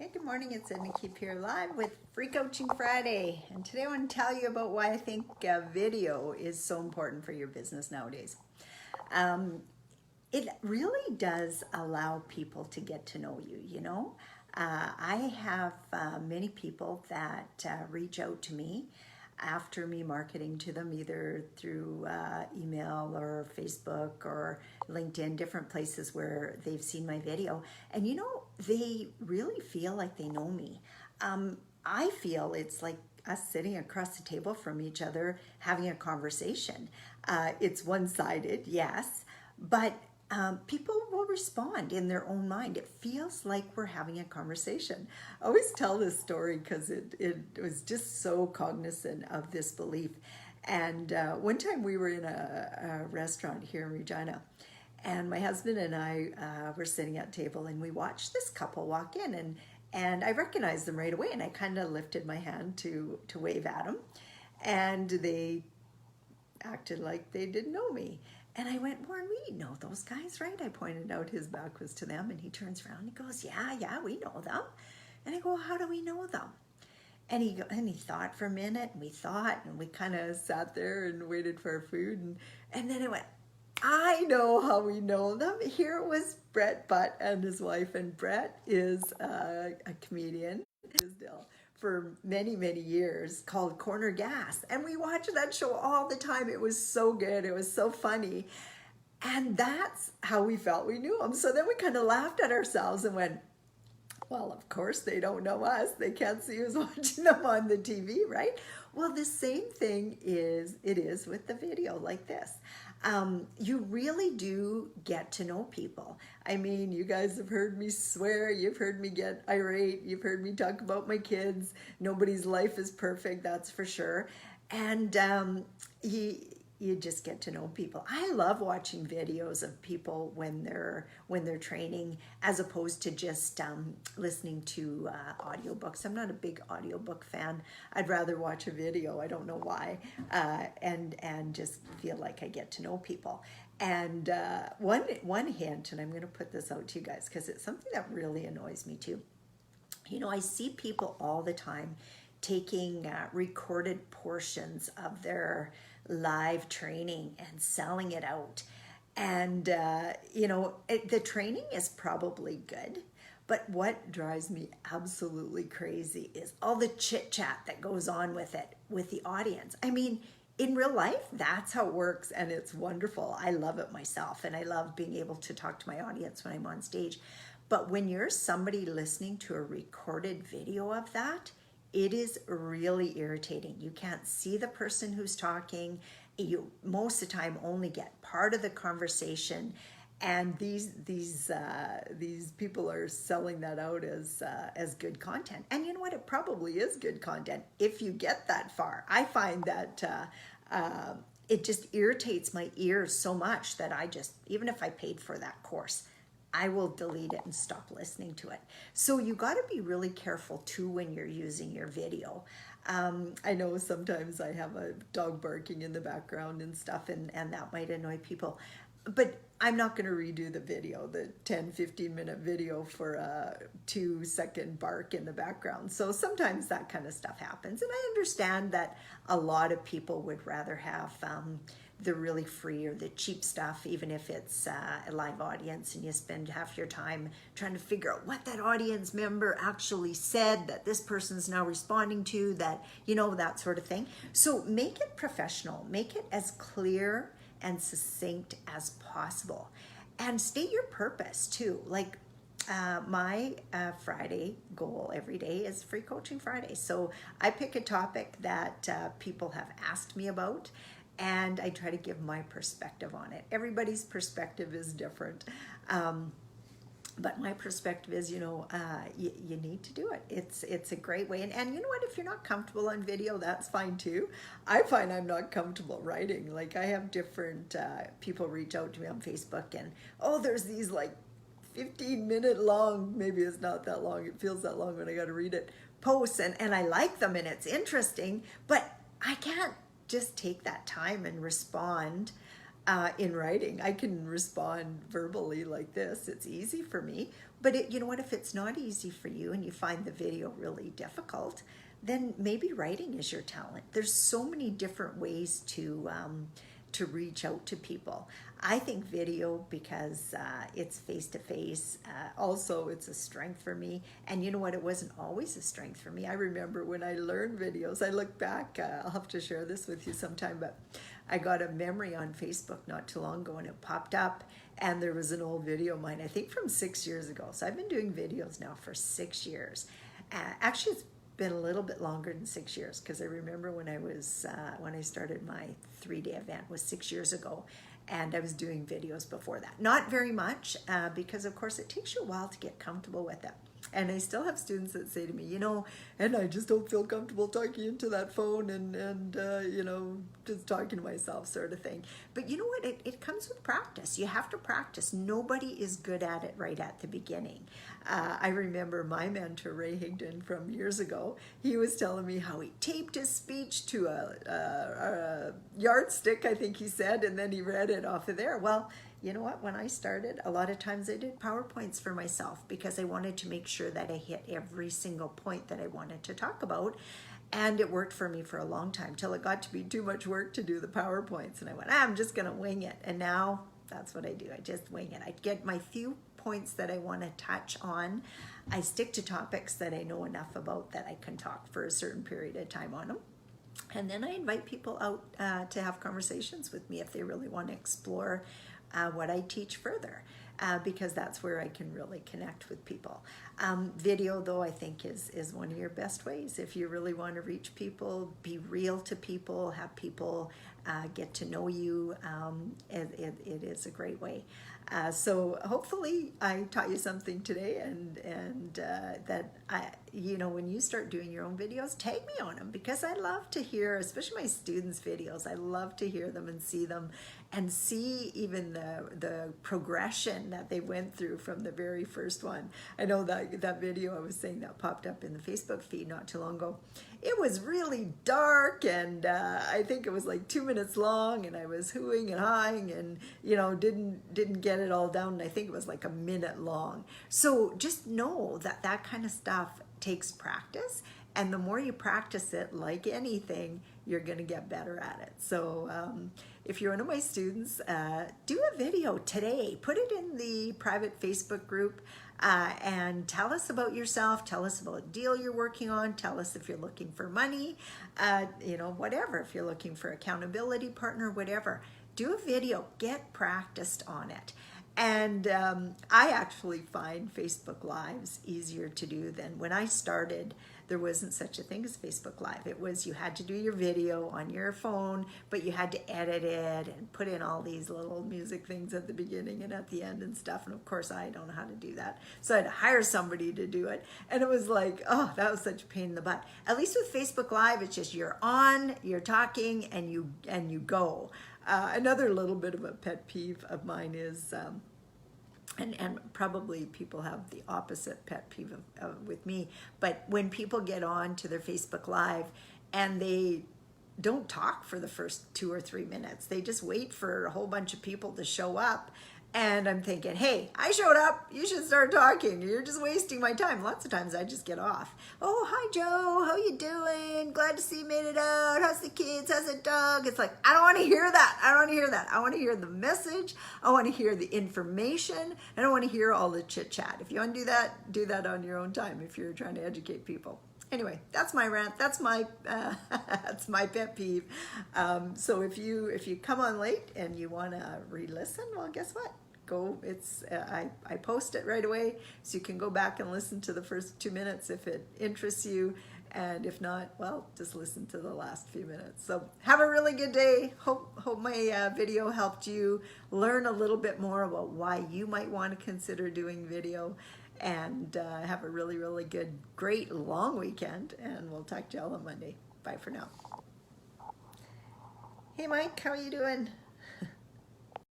Hey, good morning. It's Edna Keep here live with Free Coaching Friday. And today I want to tell you about why I think video is so important for your business nowadays. It really does allow people to get to know you, you know. I have many people that reach out to me after me marketing to them either through email or Facebook or LinkedIn, different places where they've seen my video. And you know, they really feel like they know me. I feel it's like us sitting across the table from each other having a conversation. It's one-sided, yes, but people will respond in their own mind. It feels like we're having a conversation. I always tell this story because it was just so cognizant of this belief. And one time we were in a restaurant here in Regina, and my husband and I were sitting at a table, and we watched this couple walk in, and I recognized them right away, and I kind of lifted my hand to wave at them, and they acted like they didn't know me. And I went, Warren, we know those guys, right? I pointed out his back was to them, and he turns around and he goes, yeah, we know them. And I go, how do we know them? And he thought for a minute, and we thought, and we kind of sat there and waited for our food. And then I went, I know how we know them. Here it was Brett Butt and his wife, and Brett is a comedian for many, many years called Corner Gas. And we watched that show all the time. It was so good. It was so funny. And that's how we felt we knew them. So then we kind of laughed at ourselves and went, well, of course they don't know us. They can't see us watching them on the TV, right? Well, the same thing is with the video like this. You really do get to know people. I mean, you guys have heard me swear, you've heard me get irate, you've heard me talk about my kids. Nobody's life is perfect, that's for sure. And you just get to know people. I love watching videos of people when they're training, as opposed to just listening to audiobooks. I'm not a big audiobook fan. I'd rather watch a video. I don't know why, and just feel like I get to know people. And one hint, and I'm going to put this out to you guys because it's something that really annoys me too. You know, I see people all the time taking recorded portions of their live training and selling it out. And, you know, the training is probably good, but what drives me absolutely crazy is all the chit chat that goes on with it, with the audience. I mean, in real life, that's how it works, and it's wonderful. I love it myself, and I love being able to talk to my audience when I'm on stage. But when you're somebody listening to a recorded video of that, it is really irritating. You can't see the person who's talking. You most of the time only get part of the conversation, and these people are selling that out as good content. And you know what? It probably is good content if you get that far. I find that it just irritates my ears so much that I just, even if I paid for that course, I will delete it and stop listening to it. So you got to be really careful too when you're using your video. I know sometimes I have a dog barking in the background and stuff, and that might annoy people. But I'm not going to redo the video, the 10-15 minute video for a 2-second bark in the background. So sometimes that kind of stuff happens. And I understand that a lot of people would rather have the really free or the cheap stuff, even if it's a live audience and you spend half your time trying to figure out what that audience member actually said that this person's now responding to, that, you know, that sort of thing. So make it professional, make it as clear and succinct as possible, and state your purpose too. Like my Friday goal every day is Free Coaching Friday. So I pick a topic that people have asked me about, and I try to give my perspective on it. Everybody's perspective is different. But my perspective is, you know, you need to do it. It's a great way. And you know what? If you're not comfortable on video, that's fine too. I find I'm not comfortable writing. Like, I have different people reach out to me on Facebook, and, oh, there's these like 15-minute long, maybe it's not that long, it feels that long when I got to read it, posts, and I like them and it's interesting, but I can't just take that time and respond in writing. I can respond verbally like this. It's easy for me. But you know what? If it's not easy for you and you find the video really difficult, then maybe writing is your talent. There's so many different ways to reach out to people. I think video, because it's face to face. Also, it's a strength for me. And you know what? It wasn't always a strength for me. I remember when I learned videos, I look back, I'll have to share this with you sometime, but I got a memory on Facebook not too long ago and it popped up and there was an old video of mine, I think from 6 years ago. So I've been doing videos now for 6 years. Actually, it's been a little bit longer than 6 years, because I remember when I started my 3-day event was 6 years ago, and I was doing videos before that. Not very much, because of course it takes you a while to get comfortable with it. And I still have students that say to me, and I just don't feel comfortable talking into that phone and just talking to myself, sort of thing. But you know what? It comes with practice. You have to practice. Nobody is good at it right at the beginning. I remember my mentor, Ray Higdon, from years ago. He was telling me how he taped his speech to a yardstick, I think he said, and then he read it off of there. Well, you know what? When I started, a lot of times I did PowerPoints for myself because I wanted to make sure that I hit every single point that I wanted to talk about. And it worked for me for a long time till it got to be too much work to do the PowerPoints. And I went, I'm just going to wing it. And now that's what I do. I just wing it. I get my few points that I want to touch on. I stick to topics that I know enough about that I can talk for a certain period of time on them. And then I invite people out to have conversations with me if they really want to explore what I teach further, because that's where I can really connect with people. Video, though, I think is one of your best ways. If you really want to reach people, be real to people, have people get to know you, it is a great way. So hopefully I taught you something today, and that when you start doing your own videos, tag me on them, because I love to hear, especially my students' videos. I love to hear them and see them, and see even the progression that they went through from the very first one. I know that video I was saying that popped up in the Facebook feed not too long ago. It was really dark, and I think it was like 2 minutes long, and I was hooing and hawing, and didn't get it all down. And I think it was like a minute long. So just know that kind of stuff takes practice, and the more you practice it, like anything, you're going to get better at it. So if you're one of my students, do a video today. Put it in the private Facebook group, and tell us about yourself. Tell us about a deal you're working on. Tell us if you're looking for money, whatever. If you're looking for accountability partner, whatever. Do a video. Get practiced on it. And I actually find Facebook Lives easier to do than when I started. There wasn't such a thing as Facebook Live. It was, you had to do your video on your phone, but you had to edit it and put in all these little music things at the beginning and at the end and stuff. And of course, I don't know how to do that. So I had to hire somebody to do it. And it was like, oh, that was such a pain in the butt. At least with Facebook Live, it's just you're on, you're talking, and you go. Another little bit of a pet peeve of mine is, and probably people have the opposite pet peeve with me, but when people get on to their Facebook Live and they don't talk for the first 2 or 3 minutes, they just wait for a whole bunch of people to show up. And I'm thinking, hey, I showed up. You should start talking. You're just wasting my time. Lots of times I just get off. Oh, hi, Joe. How you doing? Glad to see you made it out. How's the kids? How's the dog? It's like, I don't want to hear that. I don't want to hear that. I want to hear the message. I want to hear the information. I don't want to hear all the chit chat. If you want to do that on your own time if you're trying to educate people. Anyway, that's my rant. That's my that's my pet peeve. So if you come on late and you want to re-listen, well, guess what? I post it right away, so you can go back and listen to the first 2 minutes if it interests you, and if not, well, just listen to the last few minutes. So have a really good day. Hope my video helped you learn a little bit more about why you might want to consider doing video. And have a really, really good, great long weekend. And we'll talk to y'all on Monday. Bye for now. Hey, Mike, how are you doing?